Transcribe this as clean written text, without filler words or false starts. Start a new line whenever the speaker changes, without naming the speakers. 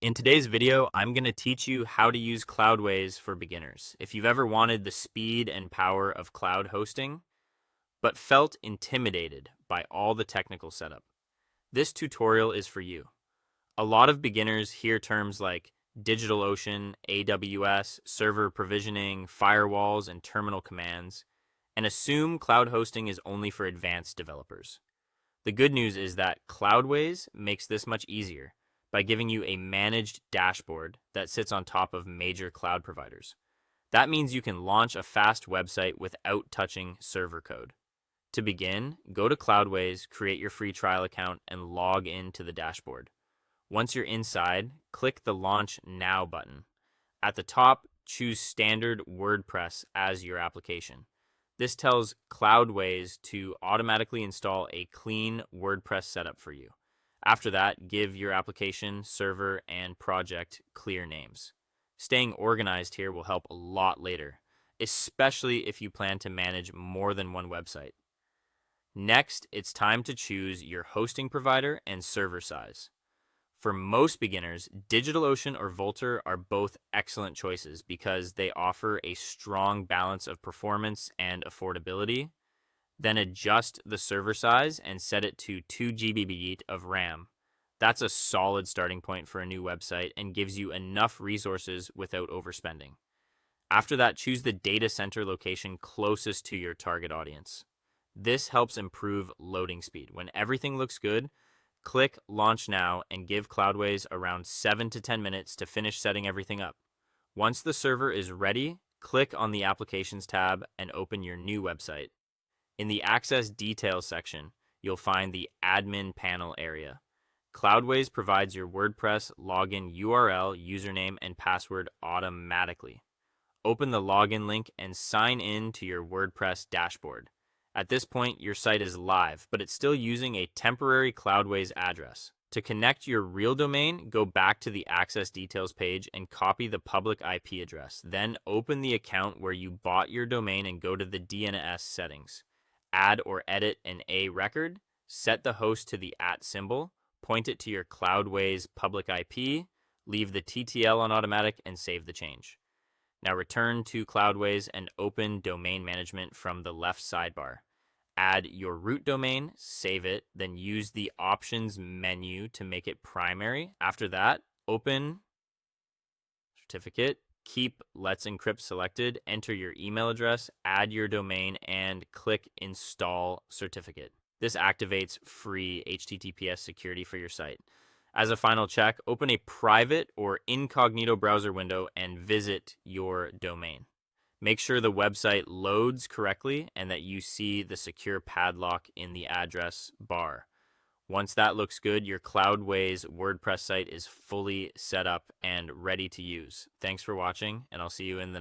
In today's video, I'm going to teach you how to use Cloudways for beginners. If you've ever wanted the speed and power of cloud hosting, but felt intimidated by all the technical setup, this tutorial is for you. A lot of beginners hear terms like DigitalOcean, AWS, server provisioning, firewalls, and terminal commands, and assume cloud hosting is only for advanced developers. The good news is that Cloudways makes this much easier by giving you a managed dashboard that sits on top of major cloud providers. That means you can launch a fast website without touching server code. To begin, go to Cloudways, create your free trial account, and log into the dashboard. Once you're inside, click the Launch Now button. At the top, choose Standard WordPress as your application. This tells Cloudways to automatically install a clean WordPress setup for you. After that, give your application, server, and project clear names. Staying organized here will help a lot later, especially if you plan to manage more than one website. Next, it's time to choose your hosting provider and server size. For most beginners, DigitalOcean or Vultr are both excellent choices because they offer a strong balance of performance and affordability. Then adjust the server size and set it to 2 GB of RAM. That's a solid starting point for a new website and gives you enough resources without overspending. After that, choose the data center location closest to your target audience. This helps improve loading speed. When everything looks good, click Launch Now and give Cloudways around 7 to 10 minutes to finish setting everything up. Once the server is ready, click on the Applications tab and open your new website. In the Access Details section, you'll find the Admin Panel area. Cloudways provides your WordPress login URL, username, and password automatically. Open the login link and sign in to your WordPress dashboard. At this point, your site is live, but it's still using a temporary Cloudways address. To connect your real domain, go back to the Access Details page and copy the public IP address. Then open the account where you bought your domain and go to the DNS settings. Add or edit an A record, set the host to the @ symbol, point it to your Cloudways public IP, leave the TTL on automatic, and save the change. Now return to Cloudways and open Domain Management from the left sidebar. Add your root domain, save it, then use the Options menu to make it primary. After that, open Certificate, keep Let's Encrypt selected, enter your email address, add your domain, and click Install Certificate. This activates free HTTPS security for your site. As a final check, open a private or incognito browser window and visit your domain. Make sure the website loads correctly and that you see the secure padlock in the address bar. Once that looks good, your Cloudways WordPress site is fully set up and ready to use. Thanks for watching, and I'll see you in the